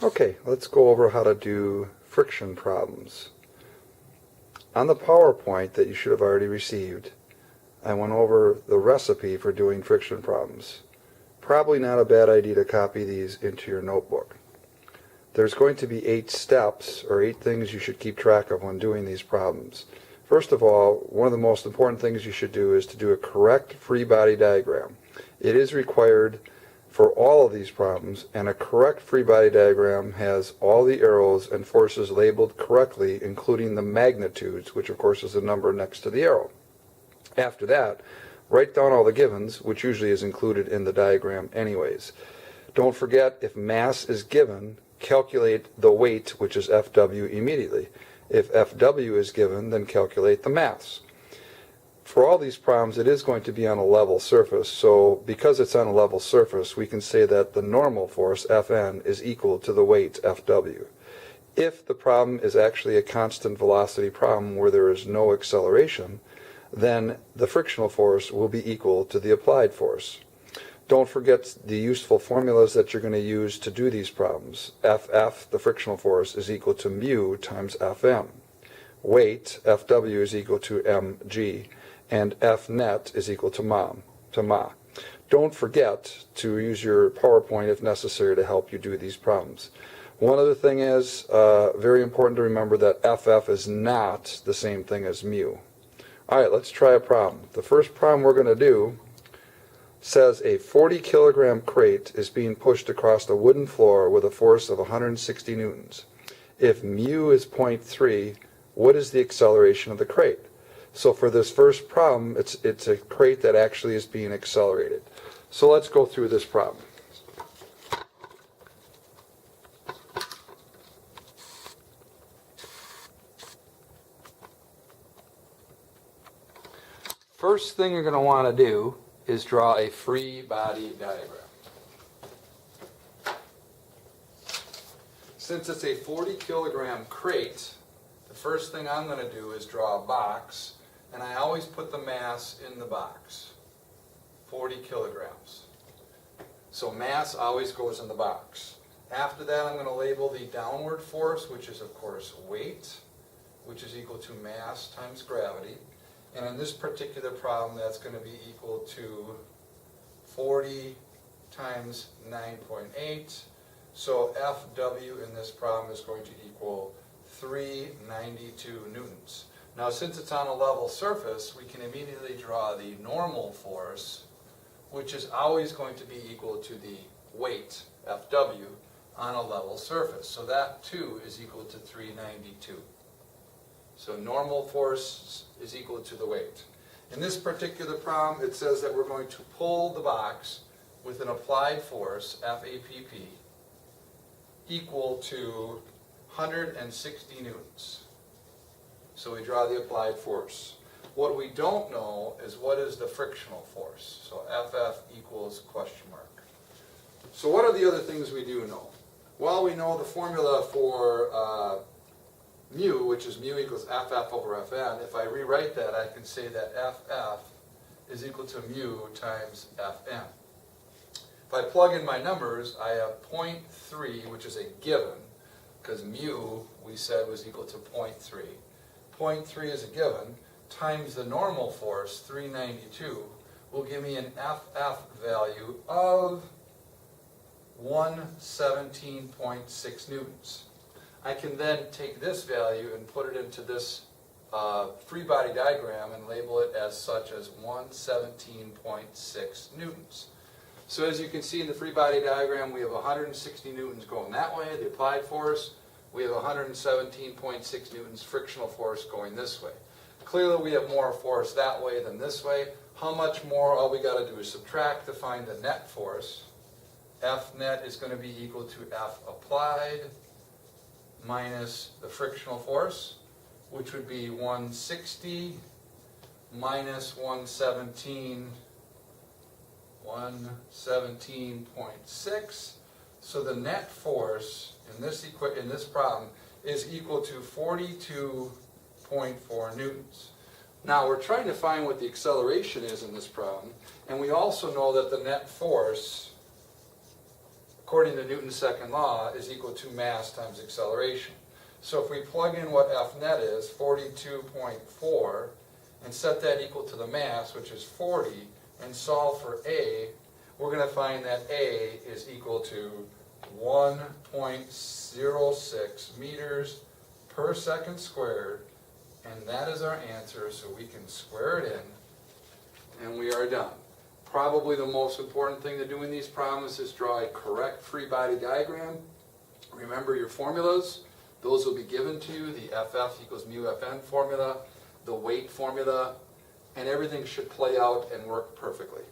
Okay, let's go over how to do friction problems. On the PowerPoint that you should have already received, I went over the recipe for doing friction problems. Probably not a bad idea to copy these into your notebook. There's going to be 8 steps or 8 things you should keep track of when doing these problems. First of all, one of the most important things you should do is to do a correct free body diagram. It is required for all of these problems, and a correct free body diagram has all the arrows and forces labeled correctly, including the magnitudes, which of course is the number next to the arrow. After that, write down all the givens, which usually is included in the diagram anyways. Don't forget, if mass is given, calculate the weight, which is FW, immediately. If FW is given, then calculate the mass. For all these problems, it is going to be on a level surface, so because it's on a level surface, we can say that the normal force, Fn, is equal to the weight, Fw. If the problem is actually a constant velocity problem where there is no acceleration, then the frictional force will be equal to the applied force. Don't forget the useful formulas that you're going to use to do these problems. Ff, the frictional force, is equal to mu times Fm. Weight, Fw, is equal to mg. And F net is equal to ma. Don't forget to use your PowerPoint if necessary to help you do these problems. One other thing is very important to remember that FF is not the same thing as mu. Alright, let's try a problem. The first problem we're going to do says a 40 kilogram crate is being pushed across the wooden floor with a force of 160 newtons. If mu is 0.3, what is the acceleration of the crate? So for this first problem, it's a crate that actually is being accelerated. So let's go through this problem. First thing you're going to want to do is draw a free body diagram. Since it's a 40 kilogram crate, the first thing I'm going to do is draw a box. And I always put the mass in the box, 40 kilograms. So mass always goes in the box. After that, I'm going to label the downward force, which is of course weight, which is equal to mass times gravity. And in this particular problem, that's going to be equal to 40 times 9.8. So Fw in this problem is going to equal 392 newtons. Now, since it's on a level surface, we can immediately draw the normal force, which is always going to be equal to the weight, Fw, on a level surface. So that, too, is equal to 392. So normal force is equal to the weight. In this particular problem, it says that we're going to pull the box with an applied force, FAPP, equal to 160 newtons. So we draw the applied force. What we don't know is what is the frictional force. So FF equals question mark. So what are the other things we do know? Well, we know the formula for mu, which is mu equals FF over Fn. If I rewrite that, I can say that FF is equal to mu times Fn. If I plug in my numbers, I have 0.3, which is a given, because mu, we said, was equal to 0.3. 0.3 is a given, times the normal force, 392, will give me an FF value of 117.6 newtons. I can then take this value and put it into this free body diagram and label it as such as 117.6 newtons. So as you can see in the free body diagram, we have 160 newtons going that way, the applied force. We have 117.6 newtons frictional force going this way. Clearly we have more force that way than this way. How much more? All we got to do is subtract to find the net force. F net is going to be equal to F applied minus the frictional force, which would be 160 minus 117.6. So the net force in this problem is equal to 42.4 newtons. Now we're trying to find what the acceleration is in this problem, and we also know that the net force, according to Newton's second law, is equal to mass times acceleration. So if we plug in what F net is, 42.4, and set that equal to the mass, which is 40, and solve for A, we're going to find that A is equal to 1.06 meters per second squared, and that is our answer, so we can square it in, and we are done. Probably the most important thing to do in these problems is draw a correct free body diagram. Remember your formulas. Those will be given to you, the FF equals mu Fn formula, the weight formula, and everything should play out and work perfectly.